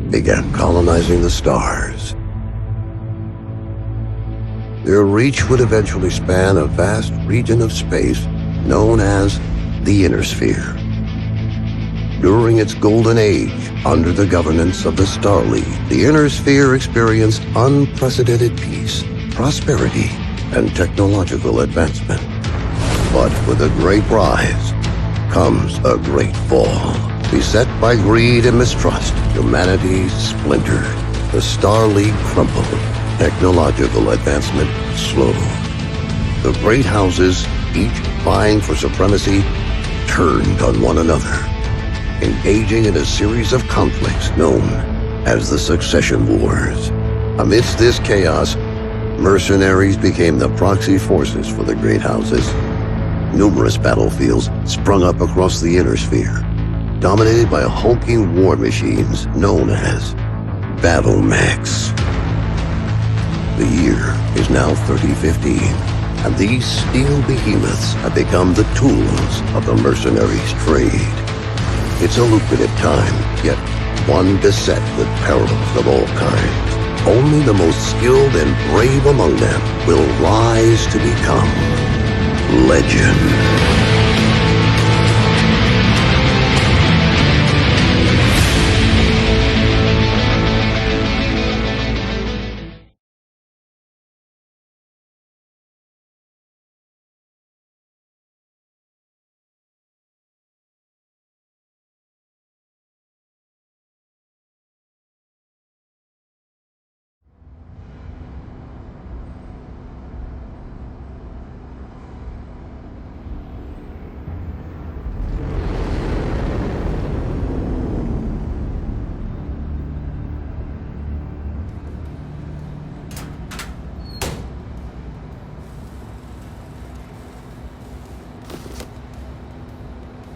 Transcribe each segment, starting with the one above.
began colonizing the stars. Their reach would eventually span a vast region of space known as the Inner Sphere. During its golden age, under the governance of the Star League, the Inner Sphere experienced unprecedented peace, prosperity, and technological advancement. But with a great rise comes a great fall. Beset by greed and mistrust, humanity splintered. The Star League crumbled. Technological advancement slowed. The great houses, each vying for supremacy, turned on one another, engaging in a series of conflicts known as the Succession Wars. Amidst this chaos, mercenaries became the proxy forces for the great houses. Numerous battlefields sprung up across the Inner Sphere, dominated by hulking war machines known as battle mechs. The year is now 3015, and these steel behemoths have become the tools of the mercenaries' trade. It's a lucrative time, yet one beset with perils of all kinds. Only the most skilled and brave among them will rise to become legend.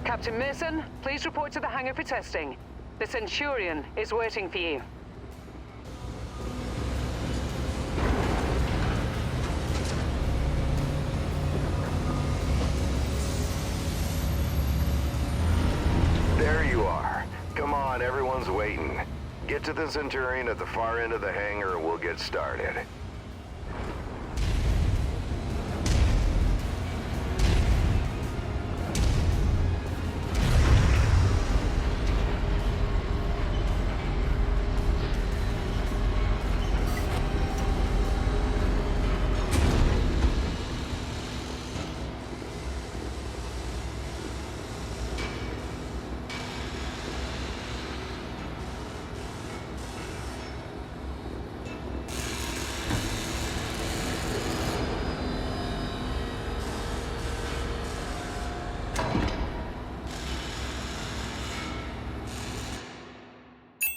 Captain Mason, please report to the hangar for testing. The Centurion is waiting for you. There you are. Come on, everyone's waiting. Get to the Centurion at the far end of the hangar and we'll get started.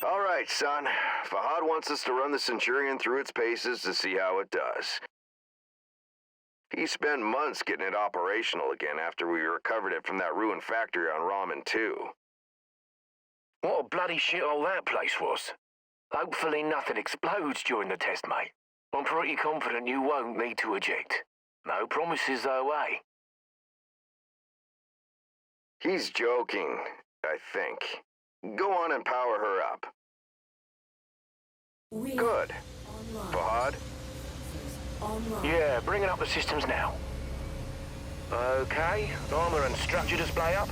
All right, son. Fahad wants us to run the Centurion through its paces to see how it does. He spent months getting it operational again after we recovered it from that ruined factory on Ramen 2. What a bloody shithole that place was. Hopefully nothing explodes during the test, mate. I'm pretty confident you won't need to eject. No promises though, eh? He's joking, I think. Go on and power her up. Good. Fahad? Yeah, bringing up the systems now. Okay, armor and structure display up.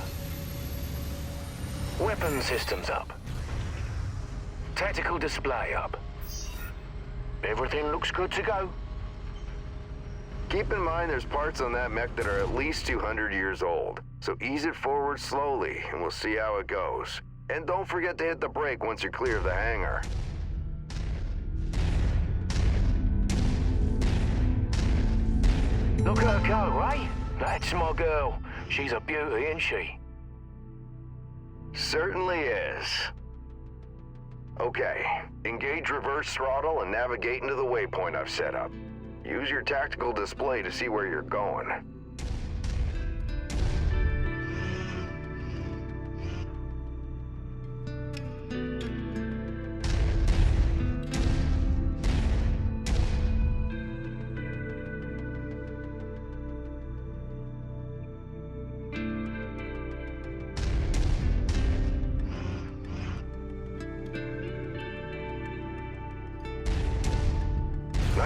Weapon systems up. Tactical display up. Everything looks good to go. Keep in mind there's parts on that mech that are at least 200 years old, so ease it forward slowly and we'll see how it goes. And don't forget to hit the brake once you're clear of the hangar. Look at her go, eh? That's my girl. She's a beauty, isn't she? Certainly is. Okay, engage reverse throttle and navigate into the waypoint I've set up. Use your tactical display to see where you're going.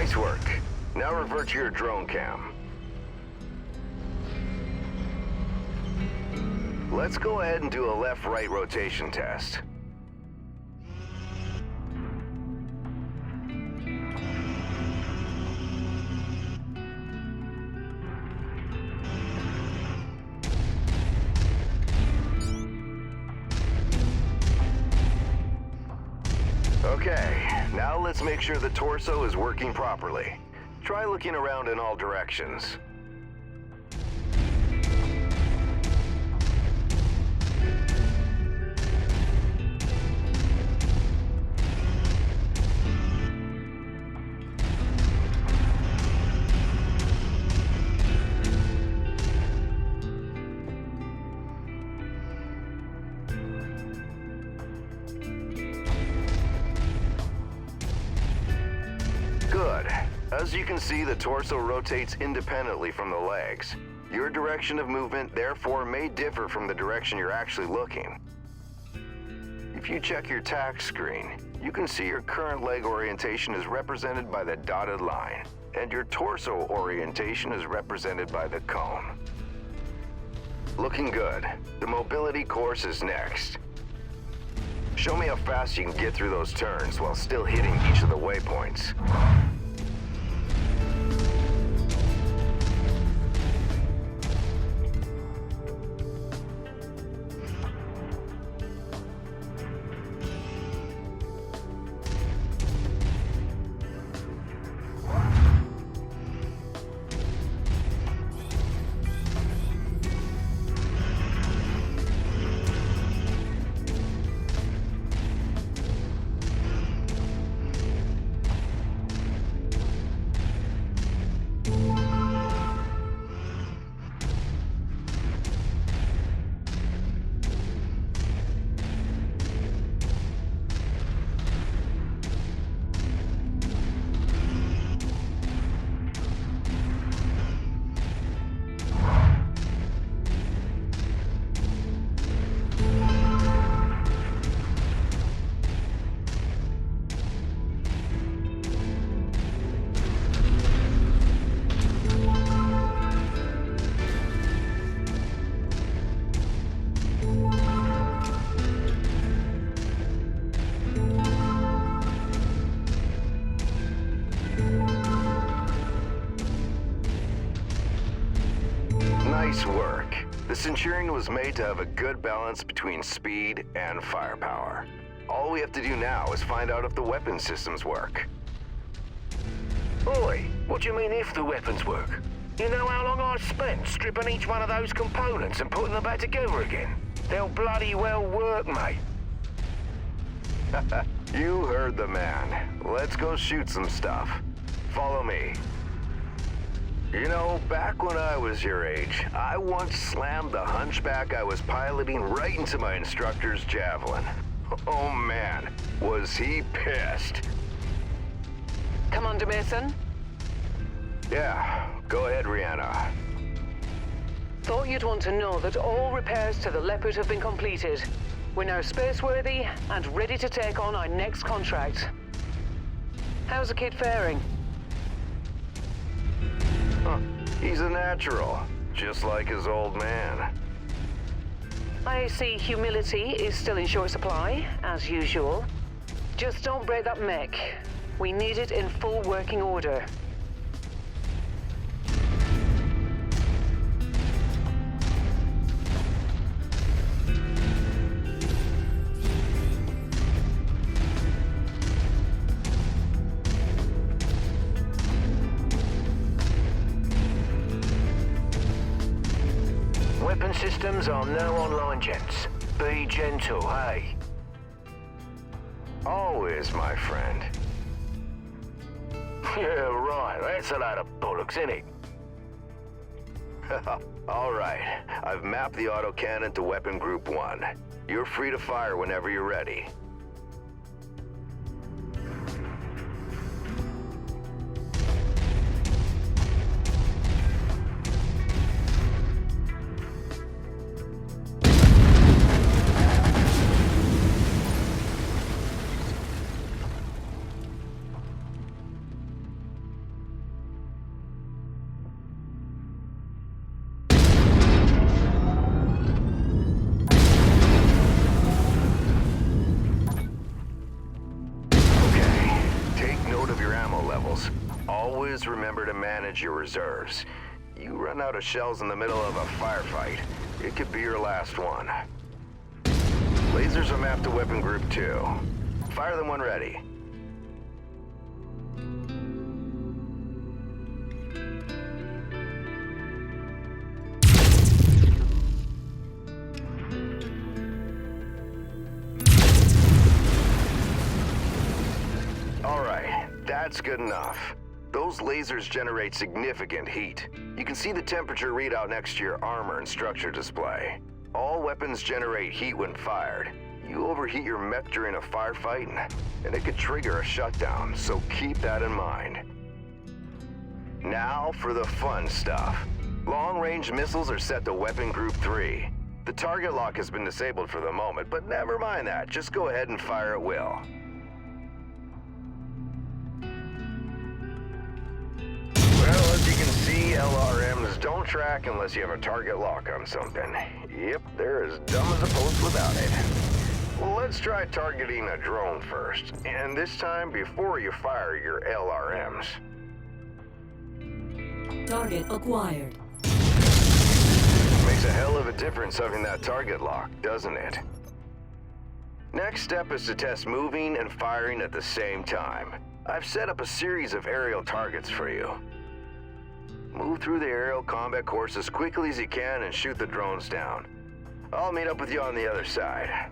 Nice work. Now revert to your drone cam. Let's go ahead and do a left-right rotation test. Okay, now let's make sure the torso is working properly. Try looking around in all directions. Good. As you can see, the torso rotates independently from the legs. Your direction of movement, therefore, may differ from the direction you're actually looking. If you check your tack screen, you can see your current leg orientation is represented by the dotted line, and your torso orientation is represented by the cone. Looking good. The mobility course is next. Show me how fast you can get through those turns while still hitting each of the waypoints. Nice work. The Centurion was made to have a good balance between speed and firepower. All we have to do now is find out if the weapon systems work. Oi, what do you mean if the weapons work? You know how long I've spent stripping each one of those components and putting them back together again? They'll bloody well work, mate. You heard the man. Let's go shoot some stuff. Follow me. You know, back when I was your age, I once slammed the hunchback I was piloting right into my instructor's javelin. Oh man, was he pissed. Commander Mason? Yeah, go ahead, Rihanna. Thought you'd want to know that all repairs to the Leopard have been completed. We're now space-worthy and ready to take on our next contract. How's the kid faring? Huh. He's a natural, just like his old man. I see humility is still in short supply, as usual. Just don't break that mech. We need it in full working order. Weapon systems are now online, gents. Be gentle, hey? Always, my friend. Yeah, right. That's a load of bollocks, innit? All right. I've mapped the autocannon to Weapon Group 1. You're free to fire whenever you're ready. missiles. Always remember to manage your reserves. You run out of shells in the middle of a firefight, it could be your last one. Lasers are mapped to Weapon Group 2. Fire them when ready. Alright, that's good enough. Those lasers generate significant heat. You can see the temperature readout next to your armor and structure display. All weapons generate heat when fired. You overheat your mech during a firefight, and it could trigger a shutdown, so keep that in mind. Now for the fun stuff. Long-range missiles are set to Weapon Group 3. The target lock has been disabled for the moment, but never mind that. Just go ahead and fire at will. Well, as you can see, LRMs don't track unless you have a target lock on something. Yep, they're as dumb as a post without it. Well, let's try targeting a drone first, and this time before you fire your LRMs. Target acquired. Makes a hell of a difference having that target lock, doesn't it? Next step is to test moving and firing at the same time. I've set up a series of aerial targets for you. Move through the aerial combat course as quickly as you can and shoot the drones down. I'll meet up with you on the other side.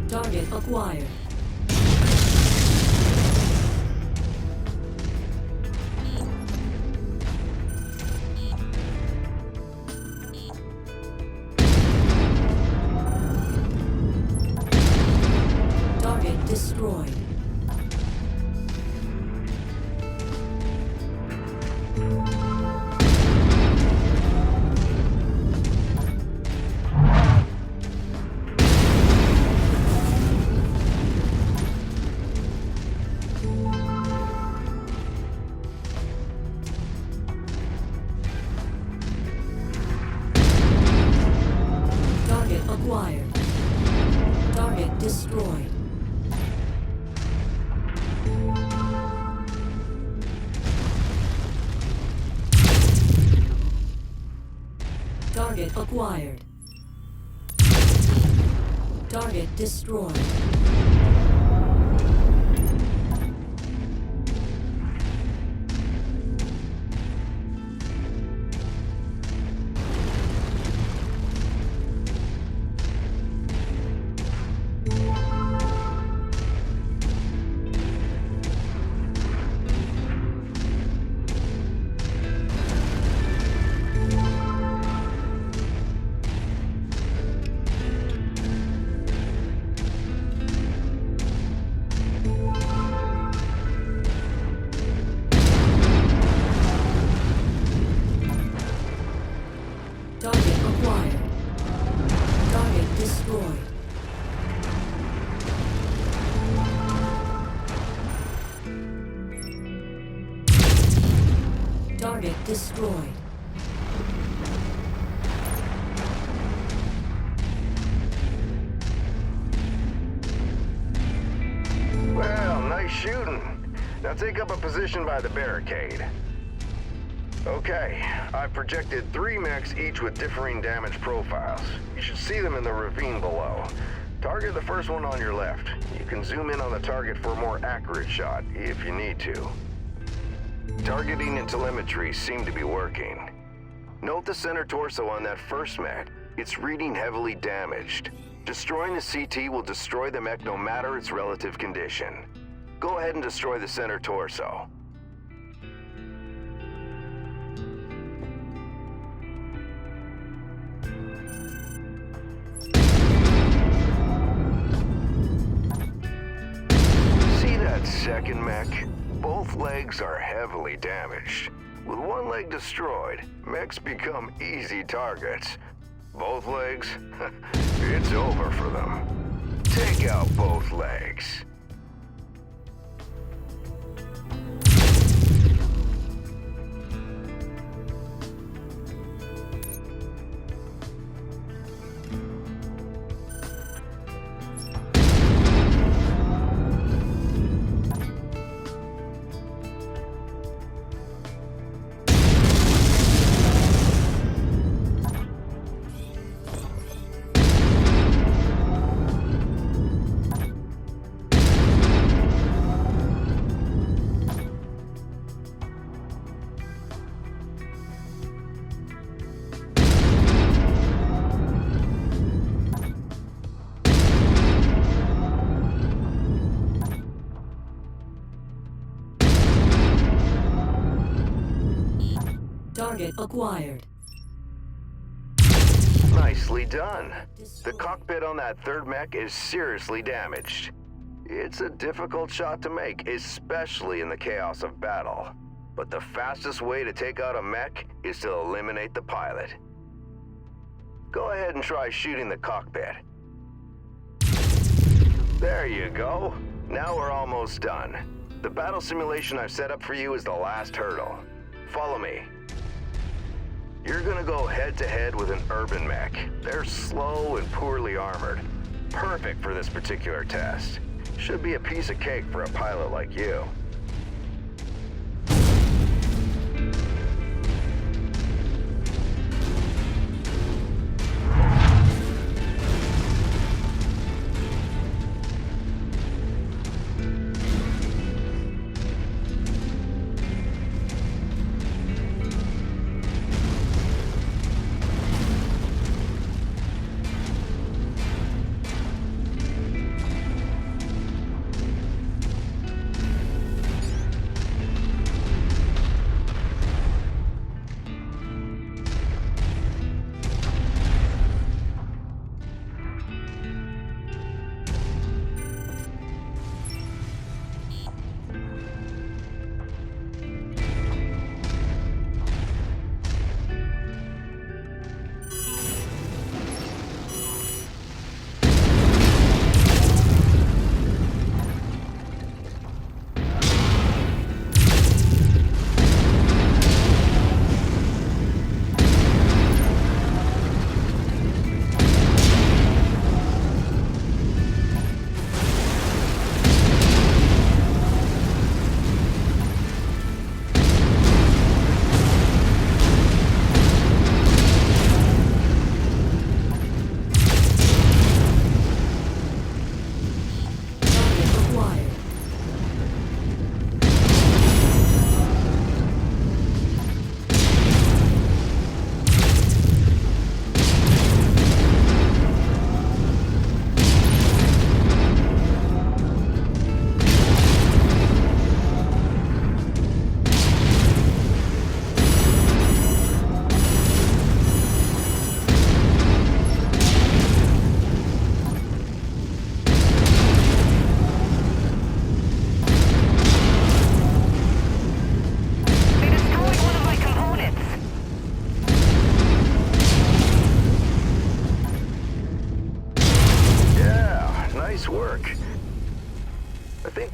Target acquired. Target destroyed. Target acquired. Target destroyed. Target acquired. Target destroyed. Target acquired. Target destroyed. Target destroyed. Well, nice shooting. Now take up a position by the barricade. Okay, I've projected 3 mechs, each with differing damage profiles. You should see them in the ravine below. Target the first one on your left. You can zoom in on the target for a more accurate shot, if you need to. Targeting and telemetry seem to be working. Note the center torso on that first mech. It's reading heavily damaged. Destroying the CT will destroy the mech no matter its relative condition. Go ahead and destroy the center torso. Second mech, both legs are heavily damaged. With one leg destroyed, mechs become easy targets. Both legs, it's over for them. Take out both legs. Target acquired. Nicely done. The cockpit on that third mech is seriously damaged. It's a difficult shot to make, especially in the chaos of battle. But the fastest way to take out a mech is to eliminate the pilot. Go ahead and try shooting the cockpit. There you go. Now we're almost done. The battle simulation I've set up for you is the last hurdle. Follow me. You're gonna go head-to-head with an urban mech. They're slow and poorly armored. Perfect for this particular test. Should be a piece of cake for a pilot like you.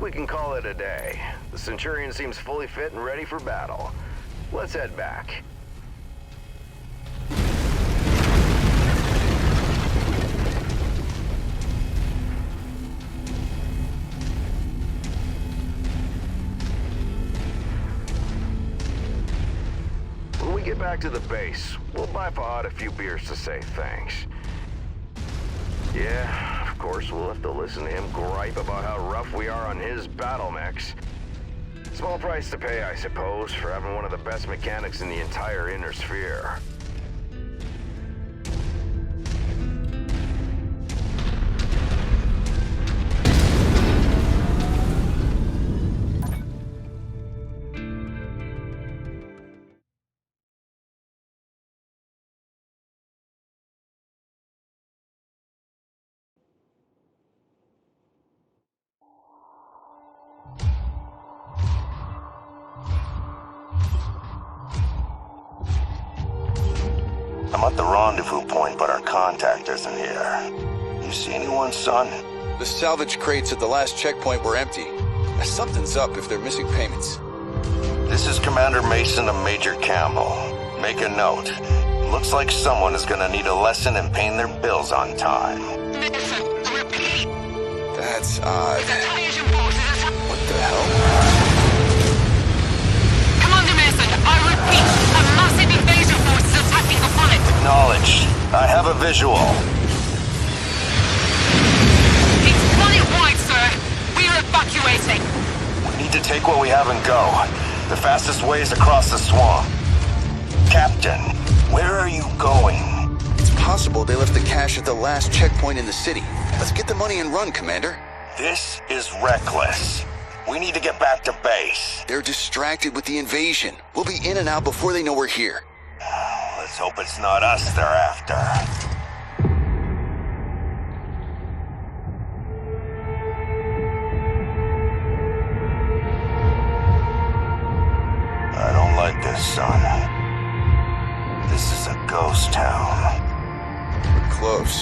We can call it a day. The Centurion seems fully fit and ready for battle. Let's head back. When we get back to the base, we'll buy Fahad a few beers to say thanks. Yeah, of course, we'll have to listen to him gripe about how rough we are on his battle mechs. Small price to pay, I suppose, for having one of the best mechanics in the entire Inner Sphere. I'm at the rendezvous point, but our contact isn't here. You see anyone, son? The salvage crates at the last checkpoint were empty. Something's up if they're missing payments. This is Commander Mason of Major Campbell. Make a note. Looks like someone is gonna need a lesson in paying their bills on time. Mason, repeat. That's odd. Invasion forces. What the hell? Commander Mason, I repeat, a massive invasion force is attacking the planet. Acknowledged. I have a visual. It's planet-wide, sir. We're evacuating. We need to take what we have and go. The fastest way is across the swamp. Captain, where are you going? It's possible they left the cash at the last checkpoint in the city. Let's get the money and run, Commander. This is reckless. We need to get back to base. They're distracted with the invasion. We'll be in and out before they know we're here. Let's hope it's not us they're after. I don't like this, son. This is a ghost town. We're close.